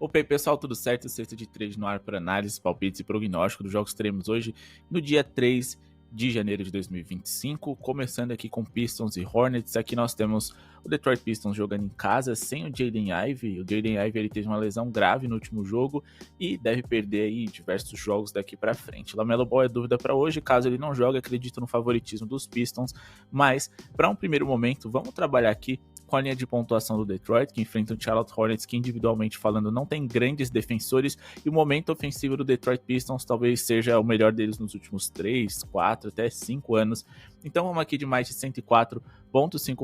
Opa, aí, pessoal, tudo certo? Sexta de trade no ar para análise, palpites e prognóstico dos jogos que teremos hoje no dia 3 de janeiro de 2025, começando aqui com Pistons e Hornets. Aqui nós temos o Detroit Pistons jogando em casa sem o Jaden Ivey. O Jaden Ivey ele teve uma lesão grave no último jogo e deve perder aí diversos jogos daqui para frente. LaMelo Ball é dúvida para hoje, caso ele não jogue, acredito no favoritismo dos Pistons, mas para um primeiro momento, vamos trabalhar aqui com a linha de pontuação do Detroit, que enfrenta o Charlotte Hornets, que individualmente falando não tem grandes defensores, e o momento ofensivo do Detroit Pistons talvez seja o melhor deles nos últimos 3, 4, até 5 anos. Então vamos aqui de mais de 104,5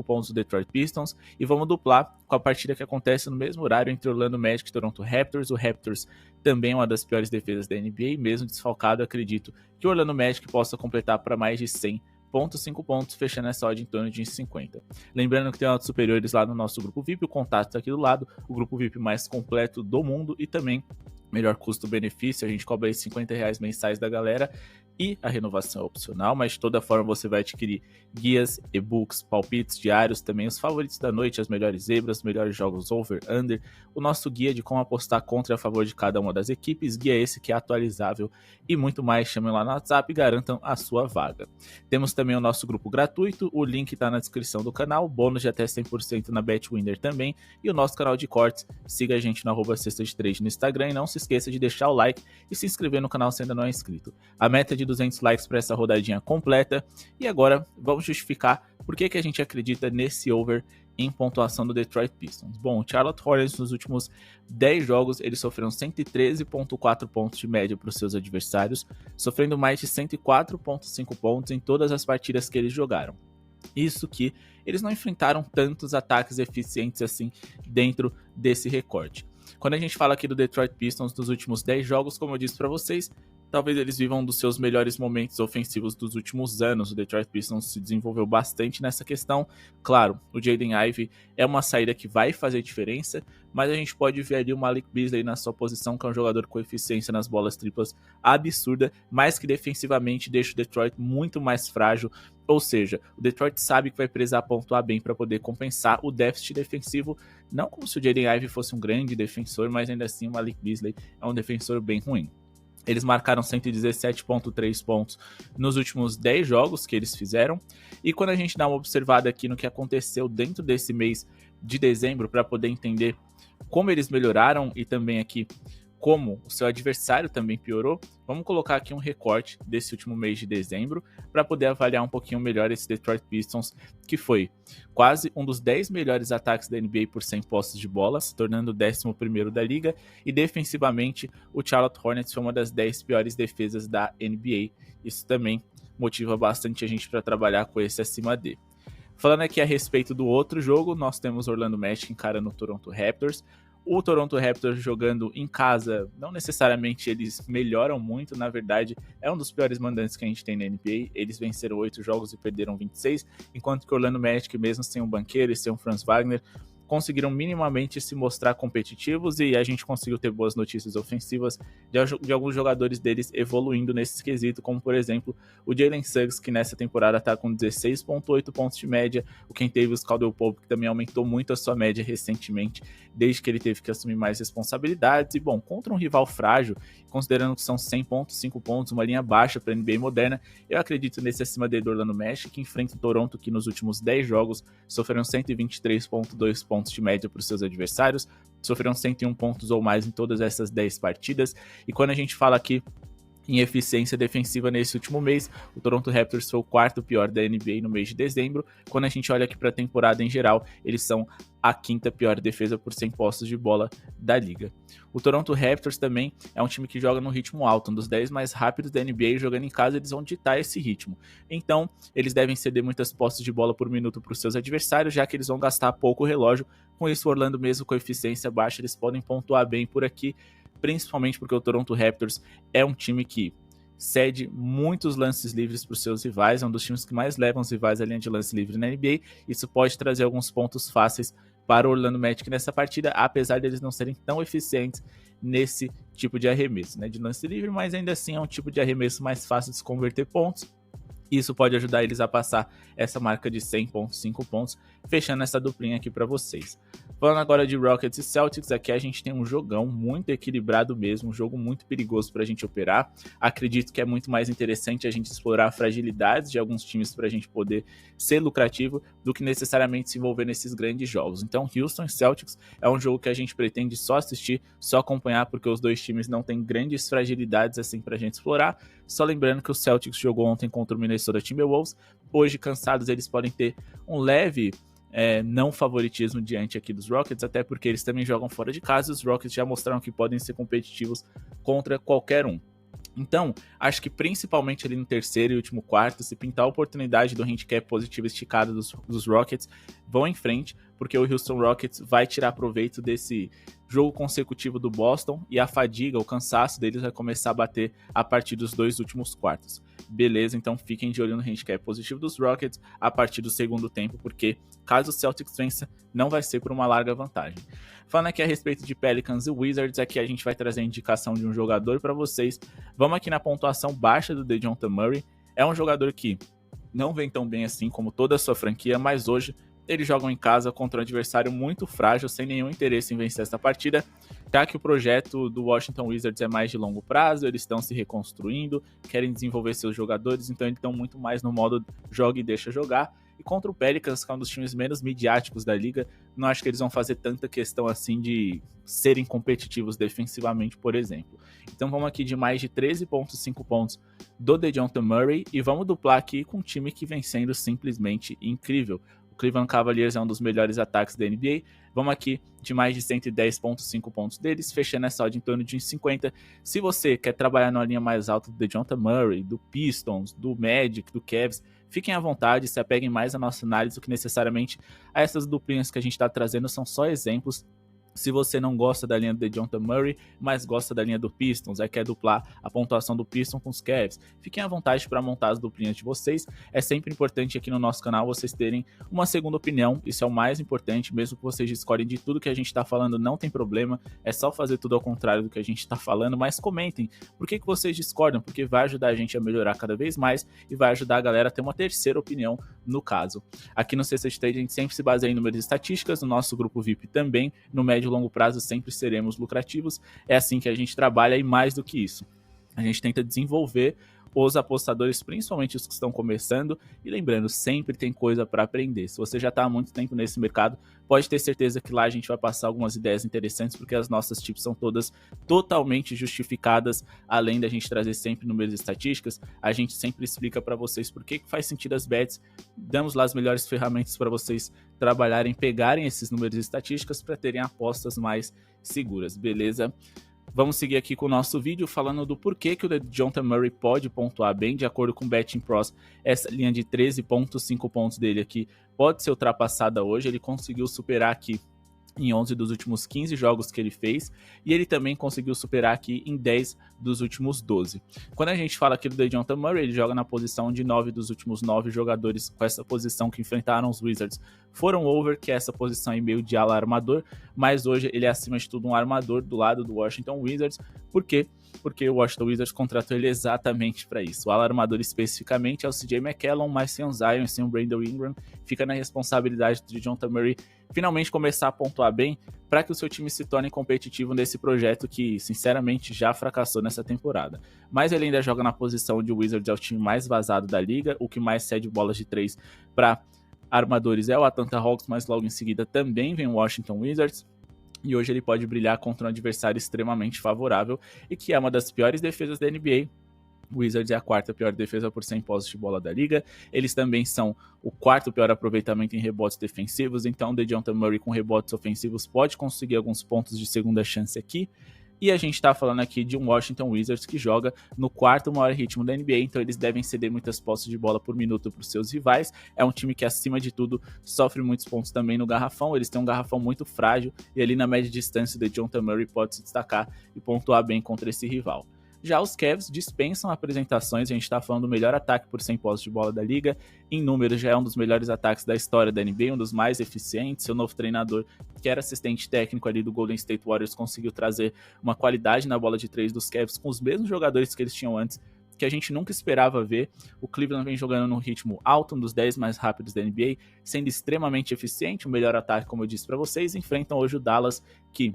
pontos do Detroit Pistons, e vamos duplar com a partida que acontece no mesmo horário entre Orlando Magic e Toronto Raptors. O Raptors também é uma das piores defesas da NBA, mesmo desfalcado, acredito que o Orlando Magic possa completar para mais de 100,5 pontos, fechando essa odd em torno de 50. Lembrando que tem odds superiores lá no nosso grupo VIP, o contato está aqui do lado, o grupo VIP mais completo do mundo e também melhor custo-benefício. A gente cobra aí R$50 mensais da galera e a renovação é opcional, mas de toda forma você vai adquirir guias, e-books, palpites diários, também os favoritos da noite, as melhores zebras, os melhores jogos over, under, o nosso guia de como apostar contra e a favor de cada uma das equipes, guia esse que é atualizável e muito mais. Chamem lá no WhatsApp e garantam a sua vaga. Temos também o nosso grupo gratuito, o link está na descrição do canal, bônus de até 100% na BetWinner também, e o nosso canal de cortes. Siga a gente no @Sexta de Trade no Instagram e não se esqueça de deixar o like e se inscrever no canal se ainda não é inscrito. A meta é de 200 likes para essa rodadinha completa, e agora vamos justificar por que a gente acredita nesse over em pontuação do Detroit Pistons. Bom, o Charlotte Hornets nos últimos 10 jogos, eles sofreram 113,4 pontos de média para os seus adversários, sofrendo mais de 104,5 pontos em todas as partidas que eles jogaram. Isso que eles não enfrentaram tantos ataques eficientes assim dentro desse recorte. Quando a gente fala aqui do Detroit Pistons nos últimos 10 jogos, como eu disse para vocês, talvez eles vivam um dos seus melhores momentos ofensivos dos últimos anos. O Detroit Pistons se desenvolveu bastante nessa questão. Claro, o Jaden Ivey é uma saída que vai fazer diferença, mas a gente pode ver ali o Malik Beasley na sua posição, que é um jogador com eficiência nas bolas triplas absurda, mas que defensivamente deixa o Detroit muito mais frágil. Ou seja, o Detroit sabe que vai precisar pontuar bem para poder compensar o déficit defensivo, não como se o Jaden Ivey fosse um grande defensor, mas ainda assim o Malik Beasley é um defensor bem ruim. Eles marcaram 117,3 pontos nos últimos 10 jogos que eles fizeram. E quando a gente dá uma observada aqui no que aconteceu dentro desse mês de dezembro, para poder entender como eles melhoraram e também aqui como o seu adversário também piorou, vamos colocar aqui um recorte desse último mês de dezembro para poder avaliar um pouquinho melhor esse Detroit Pistons, que foi quase um dos 10 melhores ataques da NBA por 100 posses de bola, se tornando o 11º da liga, e defensivamente o Charlotte Hornets foi uma das 10 piores defesas da NBA. Isso também motiva bastante a gente para trabalhar com esse acima D. Falando aqui a respeito do outro jogo, nós temos Orlando Magic encarando o Toronto Raptors. O Toronto Raptors jogando em casa, não necessariamente eles melhoram muito, na verdade é um dos piores mandantes que a gente tem na NBA. Eles venceram 8 jogos e perderam 26, enquanto que o Orlando Magic, mesmo sem um banqueiro e sem um Franz Wagner, conseguiram minimamente se mostrar competitivos, e a gente conseguiu ter boas notícias ofensivas de alguns jogadores deles evoluindo nesse quesito, como por exemplo o Jalen Suggs, que nessa temporada está com 16,8 pontos de média, o Kentavious Caldwell-Pope, que também aumentou muito a sua média recentemente, desde que ele teve que assumir mais responsabilidades. E bom, contra um rival frágil, considerando que são 100,5 pontos, uma linha baixa para a NBA moderna, eu acredito nesse acima do Orlando Magic, que enfrenta o Toronto, que nos últimos 10 jogos sofreram 123,2 pontos de média para os seus adversários, sofreram 101 pontos ou mais em todas essas 10 partidas. E quando a gente fala aqui em eficiência defensiva nesse último mês, o Toronto Raptors foi o 4º pior da NBA no mês de dezembro. Quando a gente olha aqui para a temporada em geral, eles são a 5ª pior defesa por 100 posses de bola da liga. O Toronto Raptors também é um time que joga no ritmo alto, um dos 10 mais rápidos da NBA, jogando em casa eles vão ditar esse ritmo. Então, eles devem ceder muitas posses de bola por minuto para os seus adversários, já que eles vão gastar pouco relógio. Com isso, o Orlando, mesmo com eficiência baixa, eles podem pontuar bem por aqui, principalmente porque o Toronto Raptors é um time que cede muitos lances livres para os seus rivais, é um dos times que mais levam os rivais à linha de lance livre na NBA. Isso pode trazer alguns pontos fáceis para o Orlando Magic nessa partida, apesar de eles não serem tão eficientes nesse tipo de arremesso, né, de lance livre, mas ainda assim é um tipo de arremesso mais fácil de se converter pontos. Isso pode ajudar eles a passar essa marca de 100,5 pontos, fechando essa duplinha aqui para vocês. Falando agora de Rockets e Celtics, aqui a gente tem um jogão muito equilibrado mesmo, um jogo muito perigoso para a gente operar. Acredito que é muito mais interessante a gente explorar fragilidades de alguns times para a gente poder ser lucrativo do que necessariamente se envolver nesses grandes jogos. Então, Houston e Celtics é um jogo que a gente pretende só assistir, só acompanhar, porque os dois times não têm grandes fragilidades assim para a gente explorar. Só lembrando que o Celtics jogou ontem contra o Minnesota Timberwolves. Hoje, cansados, eles podem ter um leve não favoritismo diante aqui dos Rockets, até porque eles também jogam fora de casa e os Rockets já mostraram que podem ser competitivos contra qualquer um. Então, acho que principalmente ali no terceiro e último quarto, se pintar a oportunidade do handicap positivo esticado dos Rockets, vão em frente, porque o Houston Rockets vai tirar proveito desse jogo consecutivo do Boston e a fadiga, o cansaço deles vai começar a bater a partir dos dois últimos quartos. Beleza, então fiquem de olho no handicap positivo dos Rockets a partir do segundo tempo, porque caso o Celtics vença, não vai ser por uma larga vantagem. Falando aqui a respeito de Pelicans e Wizards, aqui a gente vai trazer a indicação de um jogador para vocês. Vamos aqui na pontuação baixa do DeJounte Murray. É um jogador que não vem tão bem assim como toda a sua franquia, mas hoje eles jogam em casa contra um adversário muito frágil, sem nenhum interesse em vencer essa partida, já que o projeto do Washington Wizards é mais de longo prazo, eles estão se reconstruindo, querem desenvolver seus jogadores, então eles estão muito mais no modo joga e deixa jogar. E contra o Pelicans, que é um dos times menos midiáticos da liga, não acho que eles vão fazer tanta questão assim de serem competitivos defensivamente, por exemplo. Então vamos aqui de mais de 13,5 pontos do DeJounte Murray e vamos duplar aqui com um time que vem sendo simplesmente incrível. O Cleveland Cavaliers é um dos melhores ataques da NBA. Vamos aqui de mais de 110,5 pontos deles, fechando essa odd em torno de 50. Se você quer trabalhar na linha mais alta do DeJounte Murray, do Pistons, do Magic, do Cavs, fiquem à vontade, se apeguem mais à nossa análise do que necessariamente a essas duplinhas que a gente está trazendo, são só exemplos. Se você não gosta da linha do DeJounte Murray, mas gosta da linha do Pistons, quer duplar a pontuação do Pistons com os Cavs, fiquem à vontade para montar as duplinhas de vocês. É sempre importante aqui no nosso canal vocês terem uma segunda opinião, isso é o mais importante, mesmo que vocês discordem de tudo que a gente está falando, não tem problema, é só fazer tudo ao contrário do que a gente está falando, mas comentem por que vocês discordam, porque vai ajudar a gente a melhorar cada vez mais e vai ajudar a galera a ter uma terceira opinião no caso. Aqui no Cesta de Trade a gente sempre se baseia em números e estatísticas, no nosso grupo VIP também, no médio e longo prazo sempre seremos lucrativos, é assim que a gente trabalha e mais do que isso. A gente tenta desenvolver os apostadores, principalmente os que estão começando, e lembrando, sempre tem coisa para aprender. Se você já está há muito tempo nesse mercado, pode ter certeza que lá a gente vai passar algumas ideias interessantes, porque as nossas tips são todas totalmente justificadas, além da gente trazer sempre números e estatísticas, a gente sempre explica para vocês por que faz sentido as bets, damos lá as melhores ferramentas para vocês trabalharem, pegarem esses números e estatísticas para terem apostas mais seguras, beleza? Vamos seguir aqui com o nosso vídeo falando do porquê que o DeJounte Murray pode pontuar bem. De acordo com o Betting Pros, essa linha de 13,5 pontos dele aqui pode ser ultrapassada hoje. Ele conseguiu superar aqui em 11 dos últimos 15 jogos que ele fez, e ele também conseguiu superar aqui em 10 dos últimos 12. Quando a gente fala aqui do DeJounte Murray, ele joga na posição de 9 dos últimos 9 jogadores com essa posição que enfrentaram os Wizards foram over, que é essa posição em meio de ala armador, mas hoje ele é acima de tudo um armador do lado do Washington Wizards. Por quê? Porque o Washington Wizards contratou ele exatamente para isso. O ala armador especificamente é o CJ McCollum, mas sem o Zion, sem o Brandon Ingram, fica na responsabilidade do DeJounte Murray finalmente começar a pontuar bem para que o seu time se torne competitivo nesse projeto que, sinceramente, já fracassou nessa temporada. Mas ele ainda joga na posição de Wizards, é o time mais vazado da liga, o que mais cede bolas de 3 para armadores é o Atlanta Hawks, mas logo em seguida também vem o Washington Wizards. E hoje ele pode brilhar contra um adversário extremamente favorável e que é uma das piores defesas da NBA. O Wizards é a quarta pior defesa por 100 posses de bola da liga. Eles também são o quarto pior aproveitamento em rebotes defensivos. Então o DeJounte Murray com rebotes ofensivos pode conseguir alguns pontos de segunda chance aqui. E a gente está falando aqui de um Washington Wizards que joga no quarto maior ritmo da NBA, então eles devem ceder muitas posses de bola por minuto para os seus rivais. É um time que, acima de tudo, sofre muitos pontos também no garrafão. Eles têm um garrafão muito frágil e ali na média distância o DeJounte Murray pode se destacar e pontuar bem contra esse rival. Já os Cavs dispensam apresentações, a gente está falando do melhor ataque por 100 posses de bola da liga, em números já é um dos melhores ataques da história da NBA, um dos mais eficientes. Seu novo treinador, que era assistente técnico ali do Golden State Warriors, conseguiu trazer uma qualidade na bola de 3 dos Cavs com os mesmos jogadores que eles tinham antes, que a gente nunca esperava ver. O Cleveland vem jogando num ritmo alto, um dos 10 mais rápidos da NBA, sendo extremamente eficiente, o melhor ataque, como eu disse para vocês. Enfrentam hoje o Dallas, que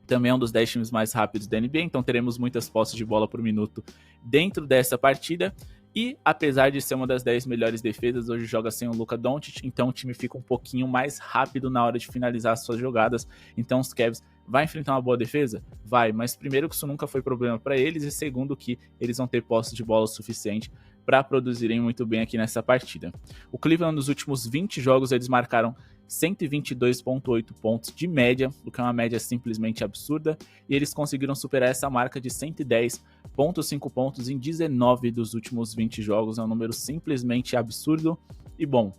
também é um dos 10 times mais rápidos da NBA, então teremos muitas posses de bola por minuto dentro dessa partida. E apesar de ser uma das 10 melhores defesas, hoje joga sem o Luka Doncic, então o time fica um pouquinho mais rápido na hora de finalizar as suas jogadas. Então os Cavs vai enfrentar uma boa defesa? Vai, mas primeiro que isso nunca foi problema para eles, e segundo que eles vão ter posse de bola o suficiente para produzirem muito bem aqui nessa partida. O Cleveland nos últimos 20 jogos eles marcaram 122,8 pontos de média, o que é uma média simplesmente absurda, e eles conseguiram superar essa marca de 110,5 pontos em 19 dos últimos 20 jogos, é um número simplesmente absurdo. E bom,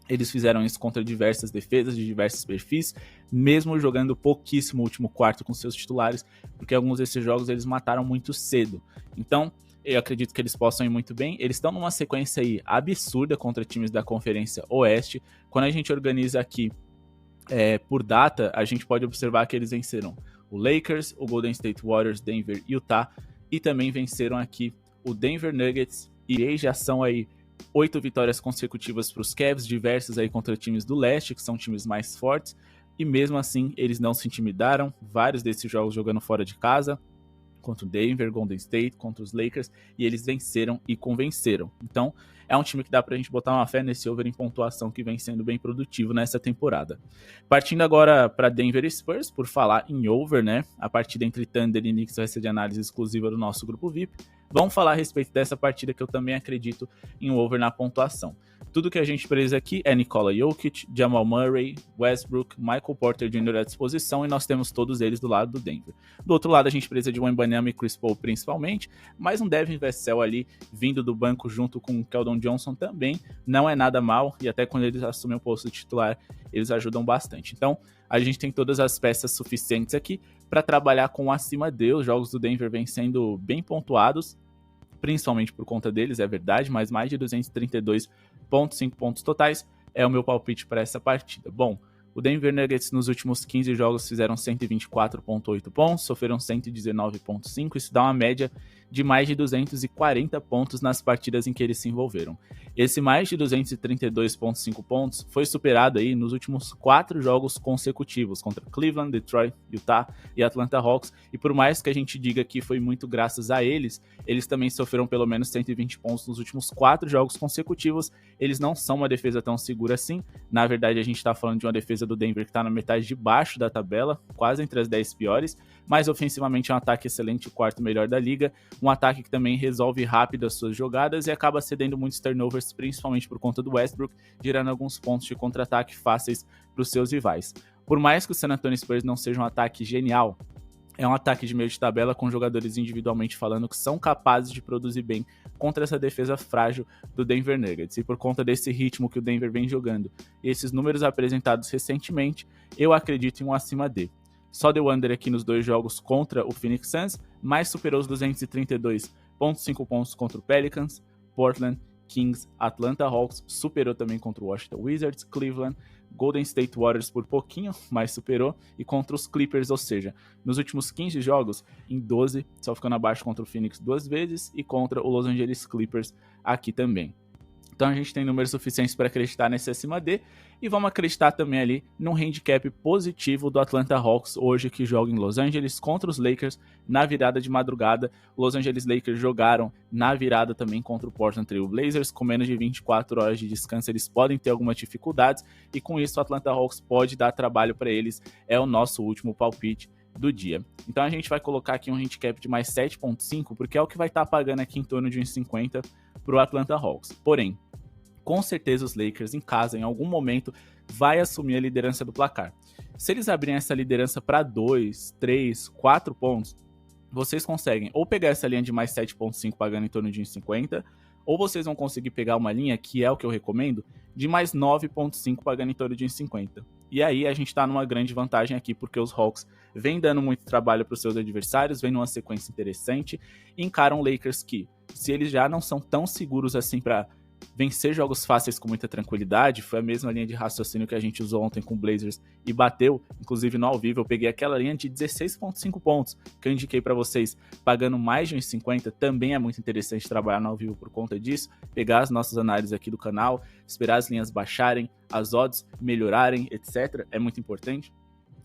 eles fizeram isso contra diversas defesas de diversos perfis, mesmo jogando pouquíssimo o último quarto com seus titulares, porque alguns desses jogos eles mataram muito cedo. Então, eu acredito que eles possam ir muito bem. Eles estão numa sequência aí absurda contra times da Conferência Oeste. Quando a gente organiza aqui por data, a gente pode observar que eles venceram o Lakers, o Golden State Warriors, Denver, Utah, e também venceram aqui o Denver Nuggets, e aí já são aí 8 vitórias consecutivas para os Cavs, diversas aí contra times do leste, que são times mais fortes, e mesmo assim eles não se intimidaram, vários desses jogos jogando fora de casa, contra o Denver, Golden State, contra os Lakers, e eles venceram e convenceram. Então, é um time que dá pra gente botar uma fé nesse over em pontuação que vem sendo bem produtivo nessa temporada. Partindo agora para Denver e Spurs, por falar em over, né? A partida entre Thunder e Knicks vai ser de análise exclusiva do nosso grupo VIP. Vamos falar a respeito dessa partida que eu também acredito em um over na pontuação. Tudo que a gente precisa aqui é Nikola Jokic, Jamal Murray, Westbrook, Michael Porter Jr. à disposição, e nós temos todos eles do lado do Denver. Do outro lado a gente precisa de Wembanyama e Chris Paul principalmente, mas um Devin Vassell ali vindo do banco junto com o Keldon Johnson também não é nada mal, e até quando eles assumem o posto de titular eles ajudam bastante. Então a gente tem todas as peças suficientes aqui para trabalhar com acima de. Os jogos do Denver vêm sendo bem pontuados, principalmente por conta deles, é verdade, mas mais de 232,5 pontos totais é o meu palpite para essa partida. Bom, o Denver Nuggets nos últimos 15 jogos fizeram 124,8 pontos, sofreram 119,5, isso dá uma média de mais de 240 pontos nas partidas em que eles se envolveram. Esse mais de 232,5 pontos foi superado aí nos últimos 4 jogos consecutivos, contra Cleveland, Detroit, Utah e Atlanta Hawks, e por mais que a gente diga que foi muito graças a eles, eles também sofreram pelo menos 120 pontos nos últimos 4 jogos consecutivos. Eles não são uma defesa tão segura assim, na verdade a gente está falando de uma defesa do Denver que está na metade de baixo da tabela, quase entre as 10 piores, mas ofensivamente é um ataque excelente, o quarto melhor da liga, um ataque que também resolve rápido as suas jogadas e acaba cedendo muitos turnovers, principalmente por conta do Westbrook, gerando alguns pontos de contra-ataque fáceis para os seus rivais. Por mais que o San Antonio Spurs não seja um ataque genial, é um ataque de meio de tabela com jogadores individualmente falando que são capazes de produzir bem contra essa defesa frágil do Denver Nuggets. E por conta desse ritmo que o Denver vem jogando e esses números apresentados recentemente, eu acredito em um acima de. Só deu under aqui nos 2 jogos contra o Phoenix Suns, mas superou os 232,5 pontos contra o Pelicans, Portland, Kings, Atlanta Hawks, superou também contra o Washington Wizards, Cleveland, Golden State Warriors por pouquinho, mas superou, e contra os Clippers, ou seja, nos últimos 15 jogos, em 12, só ficando abaixo contra o Phoenix 2 vezes, e contra o Los Angeles Clippers aqui também. Então a gente tem números suficientes para acreditar nesse acima D, e vamos acreditar também ali num handicap positivo do Atlanta Hawks hoje, que joga em Los Angeles contra os Lakers na virada de madrugada. Os Los Angeles Lakers jogaram na virada também contra o Portland Trail Blazers, com menos de 24 horas de descanso eles podem ter algumas dificuldades, e com isso o Atlanta Hawks pode dar trabalho para eles, é o nosso último palpite do dia. Então a gente vai colocar aqui um handicap de mais 7,5, porque é o que vai estar pagando aqui em torno de 1,50 para o Atlanta Hawks. Porém, com certeza os Lakers em casa, em algum momento, vai assumir a liderança do placar. Se eles abrirem essa liderança para 2, 3, 4 pontos, vocês conseguem ou pegar essa linha de mais 7,5 pagando em torno de 1,50, ou vocês vão conseguir pegar uma linha, que é o que eu recomendo, de mais 9,5 pagando em torno de 1,50. E aí a gente está numa grande vantagem aqui, porque os Hawks vêm dando muito trabalho para os seus adversários, vêm numa sequência interessante, e encaram Lakers que, se eles já não são tão seguros assim para vencer jogos fáceis com muita tranquilidade, foi a mesma linha de raciocínio que a gente usou ontem com o Blazers e bateu, inclusive no ao vivo eu peguei aquela linha de 16,5 pontos que eu indiquei para vocês, pagando mais de 1,50, também é muito interessante trabalhar no ao vivo por conta disso, pegar as nossas análises aqui do canal, esperar as linhas baixarem, as odds melhorarem, etc, é muito importante.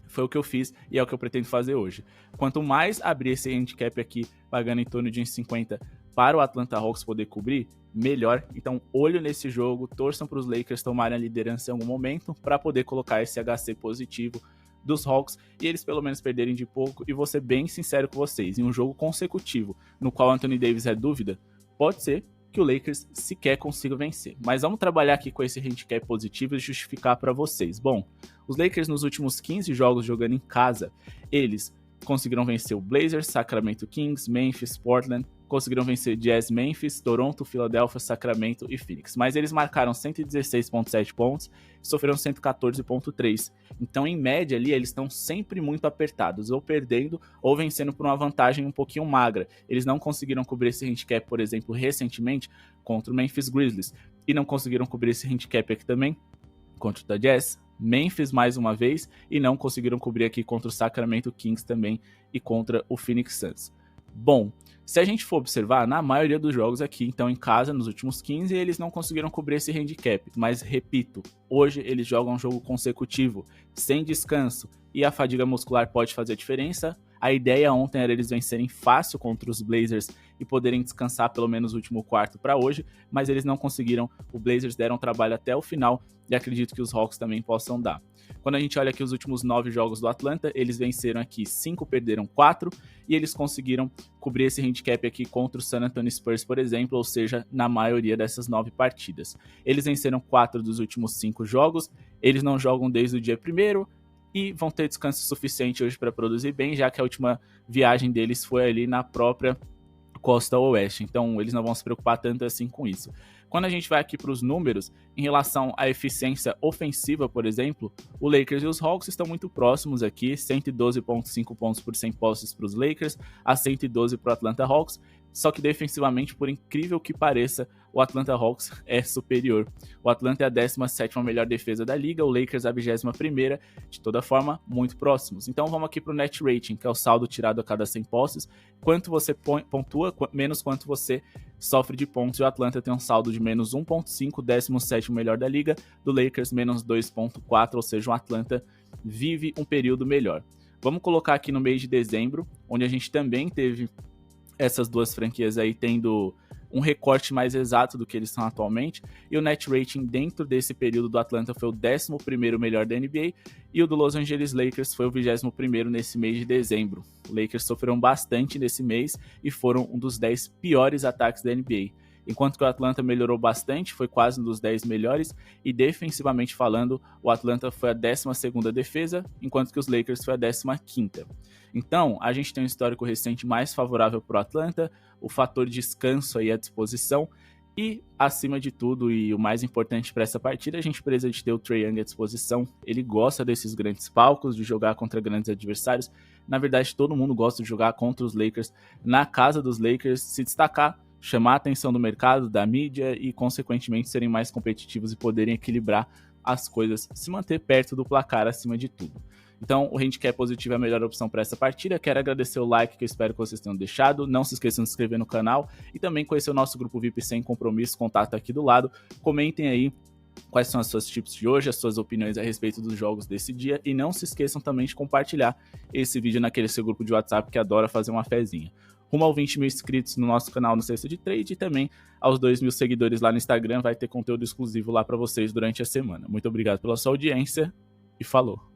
Foi o que eu fiz e é o que eu pretendo fazer hoje. Quanto mais abrir esse handicap aqui, pagando em torno de 1,50 para o Atlanta Hawks poder cobrir, melhor. Então, olho nesse jogo, torçam para os Lakers tomarem a liderança em algum momento para poder colocar esse HC positivo dos Hawks e eles pelo menos perderem de pouco. E vou ser bem sincero com vocês, em um jogo consecutivo no qual Anthony Davis é dúvida, pode ser que o Lakers sequer consiga vencer. Mas vamos trabalhar aqui com esse handicap positivo e justificar para vocês. Bom, os Lakers nos últimos 15 jogos jogando em casa, eles conseguiram vencer o Blazers, Sacramento Kings, Memphis, Portland, conseguiram vencer Jazz, Memphis, Toronto, Philadelphia, Sacramento e Phoenix. Mas eles marcaram 116,7 pontos e sofreram 114,3. Então, em média ali, eles estão sempre muito apertados, ou perdendo ou vencendo por uma vantagem um pouquinho magra. Eles não conseguiram cobrir esse handicap, por exemplo, recentemente contra o Memphis Grizzlies. E não conseguiram cobrir esse handicap aqui também contra o Utah Jazz, Memphis mais uma vez, e não conseguiram cobrir aqui contra o Sacramento Kings também e contra o Phoenix Suns. Bom, se a gente for observar, na maioria dos jogos aqui, então em casa, nos últimos 15, eles não conseguiram cobrir esse handicap. Mas, repito, hoje eles jogam um jogo consecutivo, sem descanso, e a fadiga muscular pode fazer a diferença. A ideia ontem era eles vencerem fácil contra os Blazers e poderem descansar pelo menos o último quarto para hoje, mas eles não conseguiram. O Blazers deram trabalho até o final e acredito que os Hawks também possam dar. Quando a gente olha aqui os últimos 9 jogos do Atlanta, eles venceram aqui 5, perderam 4 e eles conseguiram cobrir esse handicap aqui contra o San Antonio Spurs, por exemplo, ou seja, na maioria dessas 9 partidas. Eles venceram 4 dos últimos 5 jogos, eles não jogam desde o dia 1º, e vão ter descanso suficiente hoje para produzir bem, já que a última viagem deles foi ali na própria costa oeste, então eles não vão se preocupar tanto assim com isso. Quando a gente vai aqui para os números, em relação à eficiência ofensiva, por exemplo, o Lakers e os Hawks estão muito próximos aqui, 112,5 pontos por 100 posses para os Lakers, a 112 para o Atlanta Hawks, só que defensivamente, por incrível que pareça, o Atlanta Hawks é superior. O Atlanta é a 17ª melhor defesa da liga, o Lakers a 21ª, de toda forma, muito próximos. Então vamos aqui para o net rating, que é o saldo tirado a cada 100 posses, quanto você pontua, menos quanto você sofre de pontos, e o Atlanta tem um saldo de menos 1,5, 17º melhor da liga, do Lakers menos 2,4, ou seja, o Atlanta vive um período melhor. Vamos colocar aqui no mês de dezembro, onde a gente também teve essas duas franquias aí tendo um recorte mais exato do que eles são atualmente, e o net rating dentro desse período do Atlanta foi o 11º melhor da NBA, e o do Los Angeles Lakers foi o 21º nesse mês de dezembro. Os Lakers sofreram bastante nesse mês e foram um dos 10 piores ataques da NBA. Enquanto que o Atlanta melhorou bastante, foi quase um dos 10 melhores, e defensivamente falando, o Atlanta foi a 12ª defesa, enquanto que os Lakers foi a 15ª. Então, a gente tem um histórico recente mais favorável para o Atlanta, o fator descanso aí à disposição, e acima de tudo, e o mais importante para essa partida, a gente precisa de ter o Trae Young à disposição. Ele gosta desses grandes palcos, de jogar contra grandes adversários. Na verdade, todo mundo gosta de jogar contra os Lakers, na casa dos Lakers, se destacar, chamar a atenção do mercado, da mídia e, consequentemente, serem mais competitivos e poderem equilibrar as coisas, se manter perto do placar acima de tudo. Então, o handicap positivo é a melhor opção para essa partida. Quero agradecer o like que eu espero que vocês tenham deixado. Não se esqueçam de se inscrever no canal e também conhecer o nosso grupo VIP sem compromisso, contato aqui do lado. Comentem aí quais são as suas tips de hoje, as suas opiniões a respeito dos jogos desse dia, e não se esqueçam também de compartilhar esse vídeo naquele seu grupo de WhatsApp que adora fazer uma fezinha. Rumo aos 20 mil inscritos no nosso canal no Cesta de Trade e também aos 2 mil seguidores lá no Instagram. Vai ter conteúdo exclusivo lá para vocês durante a semana. Muito obrigado pela sua audiência e falou!